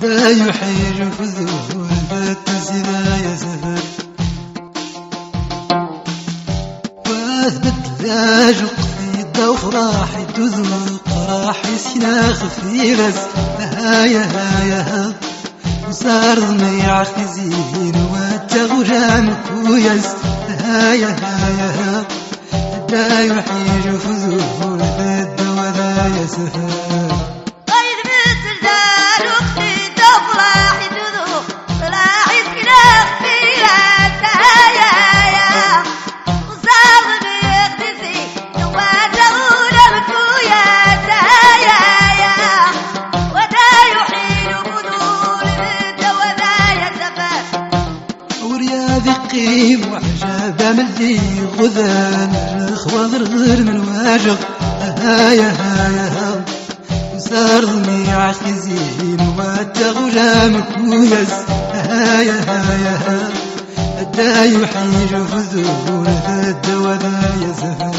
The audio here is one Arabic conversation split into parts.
لا يحير فذوه التزنا يا زهر واثبت لاج قصيدة وفراحي تذوق راحي سيناخ في غز هايا هايا وصار ضميع خزين وتغجامك ويز هايا هايا لا يحير فذوه الدوا يا زهر قيم وعجابة ملي غذان الخواضر غير من واجغ هايا هايا وصار ضميع خزين وتغجى مكويز هايا هايا الدا يحيج فذور الدوا يا زهر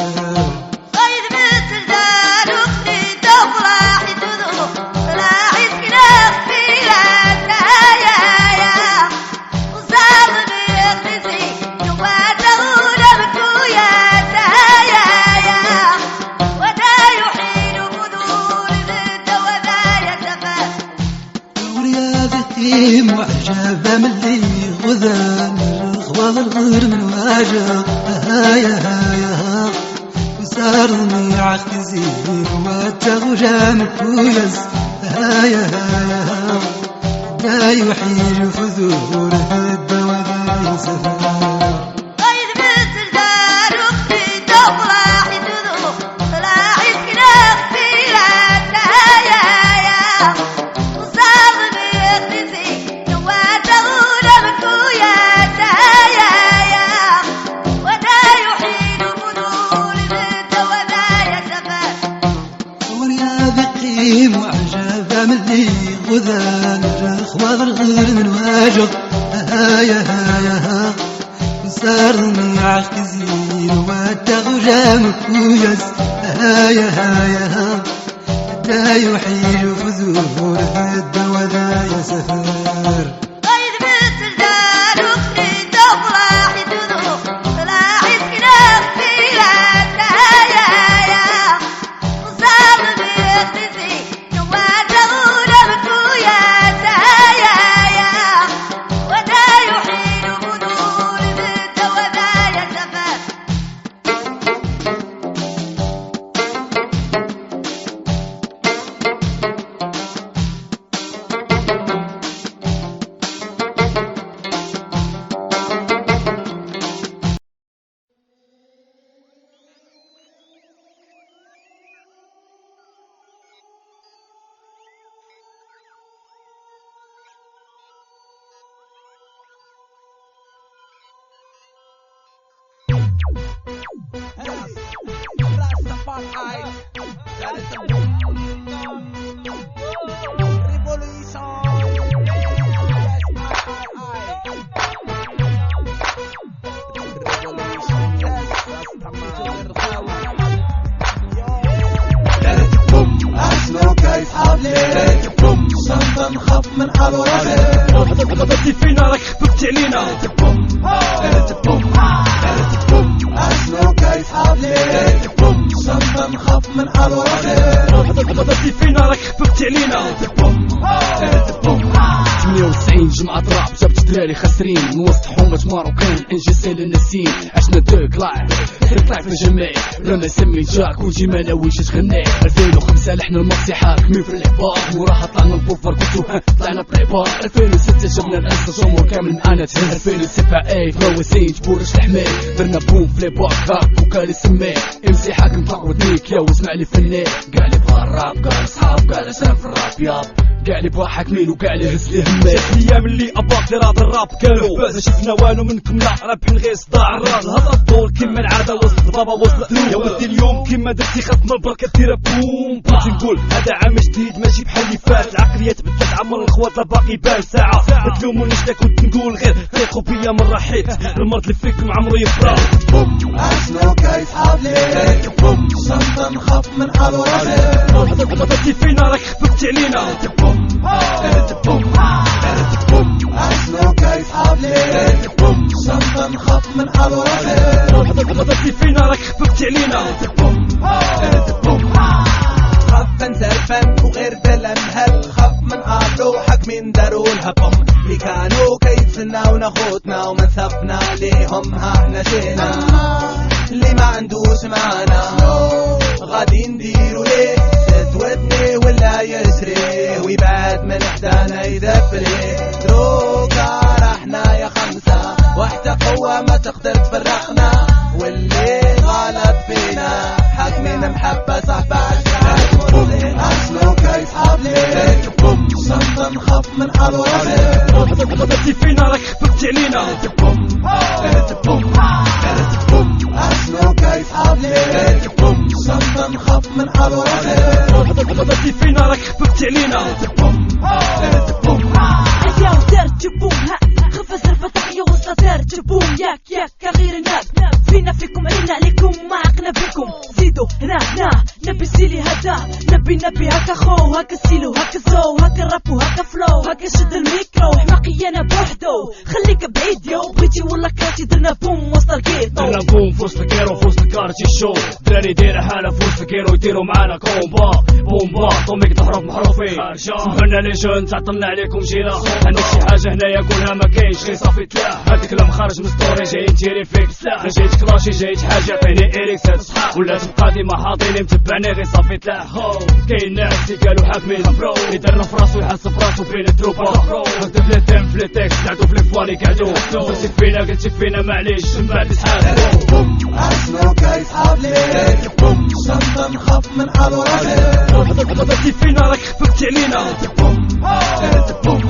صيد مثل دار اختي تفرح تذوق طلعت كناف في هايا هايا وصار وعجابة ملي غذان الخواض الغير من واجه هايا هايا وصار ضميع خزين وتغجى مكويز هايا هايا لا يحيج فذور الدوا يا زهر وعجابة ملي غذان الخواض الغير من واجغ هايا هايا وصار ضميع خزين وتغجى مكويز هايا هايا لا يحيج فذور الدوا يا زهر نخاف من حال وراسي غضبتي فينا راك خببت علينا بوم بوم بوم اشنو كيف حالي بوم صمت نخاف من حال وراسي غضبتي فينا راك خببت علينا بوم بوم 92 جمعة ضرب جابت دراري خاسرين من وسط حومة ماروكان انجسين للنسين عشنا دوك لايف طلعت الجميع لما سمي جاك وجي ما ناويش تغني 2005 لحنا الماكسي حاكمين في الحبار وراها طلعنا البوفر كنتو طلعنا بريبار 2006 جبنا الانستا جمهور كامل معانا تهز 2007 فوازين جبورش الحماي درنا بوم في ليباك هاك وكالي سمي امسي حاكم طاقوتنيك يا واسمع لي فني قاع لي بغا الراب قاع صحاب قاع لسان في الراب ياب قاع لي بغا حاكمين وقاع لي هز لي همي الايام اللي اباك راب الراب كانوا ما شفنا والو منكم لا رابحين غير صداع الراس الهضره الدور كيما العاده وسط بابا وسط يا ودي اليوم كيما درتي خاطنا البركه ديرها بوم بغيت نقول هذا عام جديد ماشي بحال اللي فات العقليه تبدلت عمر الخوات لا باقي بان ساعه ما تلومونيش لا كنت نقول غير ثيقوا بيا من راحيت المرض اللي فيكم عمرو يفرح بوم عشنا كاي صحاب لي بوم صمت نخاف من حال وراسي غلطتي فينا راك خفقت علينا بوم بوم بوم عشنا كاي صحاب لي بوم صمت نخاف من حال وراسي غلطتي فينا راك خفقت علينا بوم بوم خاف نزرفن وغير دلم هل خاف من قالوا حاكمين داروا الهبم اللي كانوا كيتسناونا خوتنا ومن ثبنا ليهم ها احنا جينا اللي ما عندوش معانا غادي نديرو ليه تودني ولا يسري ويبعد من حدانا يدبري دروكا رحنا يا خمسة وحدة قوة ما تقدر تفرقنا واللي غلط فينا حاكمين محبة صاحبة عشنا كاي صحاب لي بوم صمت نخاف من حال وراسي غلطتي فينا راك خفقت علينا بوم بوم بوم عشنا كاي صحاب لي بوم صمت نخاف من حال وراسي غلطتي فينا راك خفقت علينا بوم بوم يا ودرت بوم ها خف سرفة تحية وصلت درت بوم ياك غير الناس فينا فيكم عينا عليكم ما عقنا فيكم زيدوا هنا نبي سيلي هدا نبي هكا خو هكا ستيلو هكا زو هكا راب وهكا فلو هكا شد الميكرو حماقي انا بوحدو خليك بعيد يو بغيتي ولا كرهتي درنا بوم وسط الكيتو درنا بوم في وسط الكيرو في وسط الكارتي شو دراري دايره حاله في وسط الكيرو يديروا معانا كومبا بومبا طوميك تهرب محروفين سمحنا لي جون تعطلنا عليكم جينا عندك شي حاجه هنايا قولها ما كاينش غير صافي تلاح هذاك كلام خارج من ستوري جاي نتيري فيك سلاح ما جيت كلاشي جايت حاجه عطيني اريكس صحاب ولا تبقى ديما حاضيني متبعني غير صافي تلاح كاين ناس اللي قالوا حاكمين برو اللي درنا في راسو يحس براسو بين التروبا هكذا بلا دم في التكست قعدوا في الفوالي قعدوا قلتي فينا قلتي فينا معليش من بعد اسحاب بوم عشنا كاي صحاب لي بوم صمت نخاف من حال وراسي غلطتي فينا راك خفقت علينا بوم بوم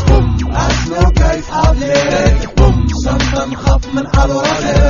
بوم عشنا كاي صحاب لي بوم صمت نخاف من حال وراسي